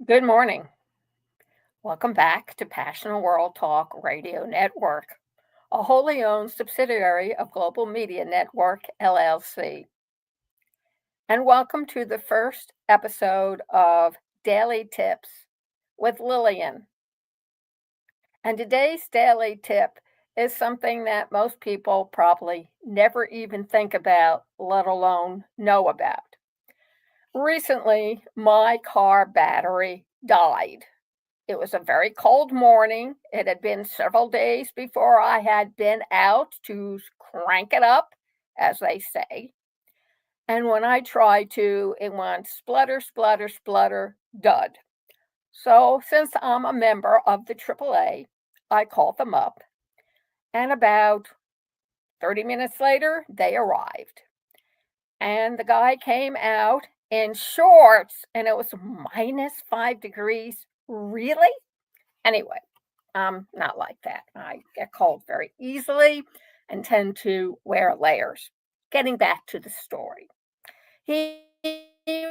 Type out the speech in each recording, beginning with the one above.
Good morning. Welcome back to Passionate World Talk Radio Network, a wholly owned subsidiary of Global Media Network, LLC. And welcome to the first episode of Daily Tips with Lillian. And today's daily tip is something that most people probably never even think about, let alone know about. Recently, my car battery died. It was a very cold morning. It had been several days before I had been out to crank it up, as they say. And when I tried to, it went splutter, splutter, splutter, dud. So, since I'm a member of the AAA, I called them up. And about 30 minutes later, they arrived. And the guy came out in shorts, and it was -5 degrees. Really? Anyway, not like that. I get cold very easily and tend to wear layers. Getting back to the story, he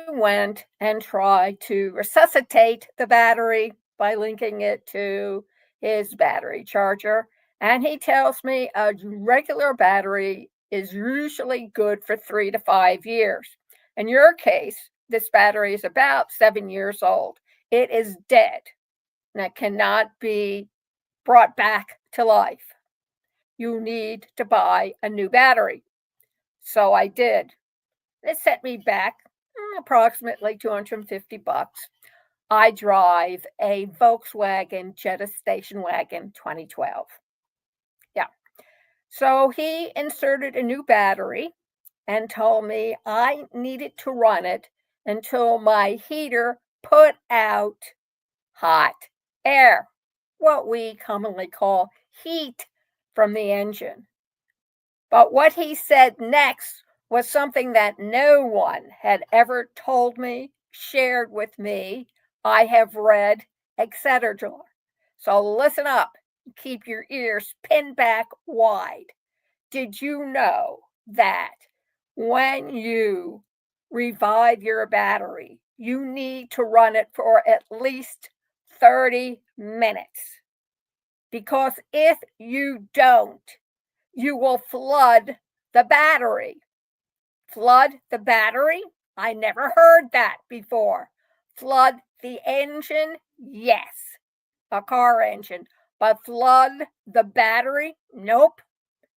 went and tried to resuscitate the battery by linking it to his battery charger. And he tells me a regular battery is usually good for 3 to 5 years. In your case, this battery is about 7 years old. It is dead and it cannot be brought back to life. You need to buy a new battery. So I did. It set me back approximately 250 bucks. I drive a Volkswagen Jetta Station Wagon 2012. Yeah. So he inserted a new battery and told me I needed to run it until my heater put out hot air, what we commonly call heat from the engine. But what he said next was something that no one had ever told me, shared with me, I have read, etc. So listen up, keep your ears pinned back wide. Did you know that when you revive your battery, you need to run it for at least 30 minutes? Because if you don't, you will flood the battery. Flood the battery? I never heard that before. Flood the engine? Yes, a car engine. But flood the battery? Nope,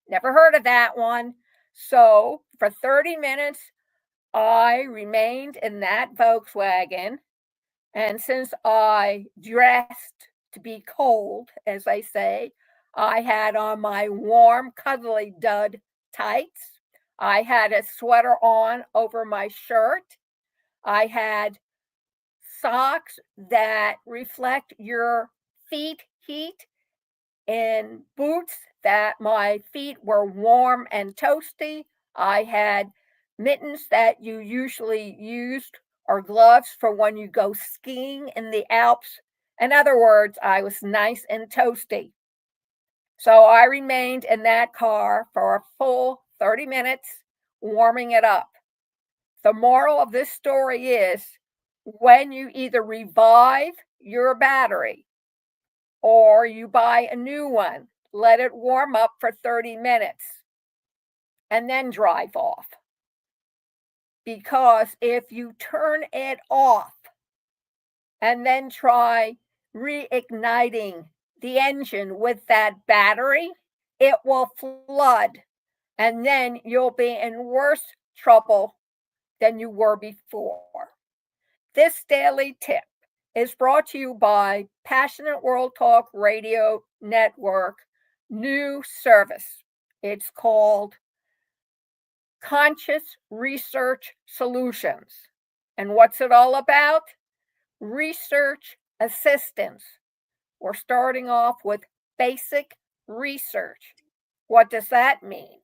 never heard of that one. So for 30 minutes, I remained in that Volkswagen. And since I dressed to be cold, as they say, I had on my warm, cuddly dud tights. I had a sweater on over my shirt. I had socks that reflect your feet heat and boots that my feet were warm and toasty. I had mittens that you usually used or gloves for when you go skiing in the Alps. In other words, I was nice and toasty. So I remained in that car for a full 30 minutes, warming it up. The moral of this story is when you either revive your battery or you buy a new one, let it warm up for 30 minutes and then drive off. Because if you turn it off and then try reigniting the engine with that battery, it will flood and then you'll be in worse trouble than you were before. This daily tip is brought to you by Passionate World Talk Radio Network new service. It's called Conscious Research Solutions. And what's it all about? Research assistance. We're starting off with basic research. What does that mean?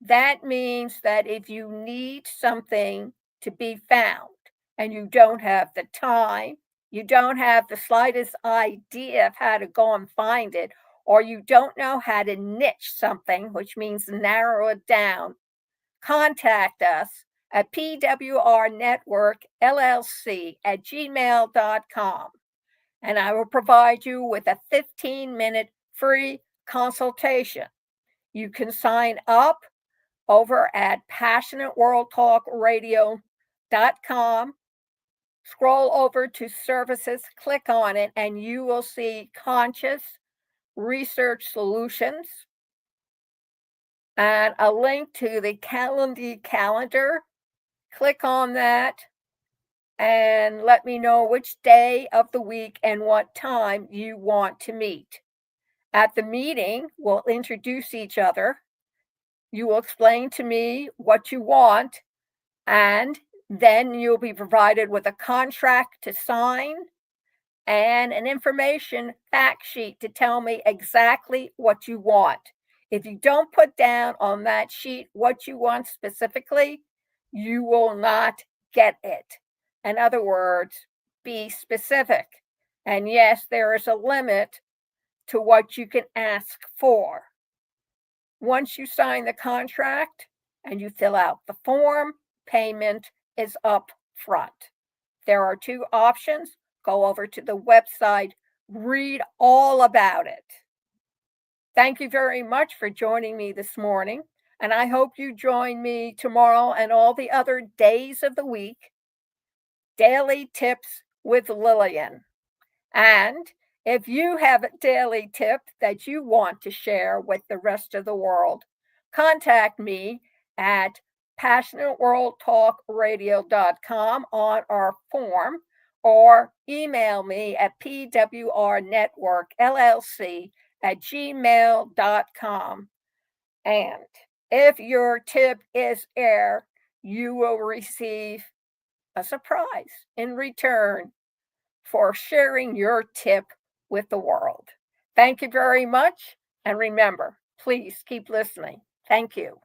That means that if you need something to be found and you don't have the time, you don't have the slightest idea of how to go and find it, or you don't know how to niche something, which means narrow it down, contact us at pwrnetworkllc@gmail.com, and I will provide you with a 15-minute free consultation. You can sign up over at passionateworldtalkradio.com. Scroll over to services, click on it, and you will see conscious research solutions and a link to the Calendly calendar. Click on that and let me know which day of the week and what time you want to meet. At the meeting, we'll introduce each other. You will explain to me what you want, and then you'll be provided with a contract to sign and an information fact sheet to tell me exactly what you want. If you don't put down on that sheet what you want specifically, you will not get it. In other words, be specific. And yes, there is a limit to what you can ask for. Once you sign the contract and you fill out the form, payment is up front. There are two options. Go over to the website, read all about it. Thank you very much for joining me this morning, and I hope you join me tomorrow and all the other days of the week. Daily Tips with Lillian. And if you have a daily tip that you want to share with the rest of the world, contact me at passionateworldtalkradio.com on our form, or email me at pwrnetworkllc@gmail.com. And if your tip is air, you will receive a surprise in return for sharing your tip with the world. Thank you very much. And remember, please keep listening. Thank you.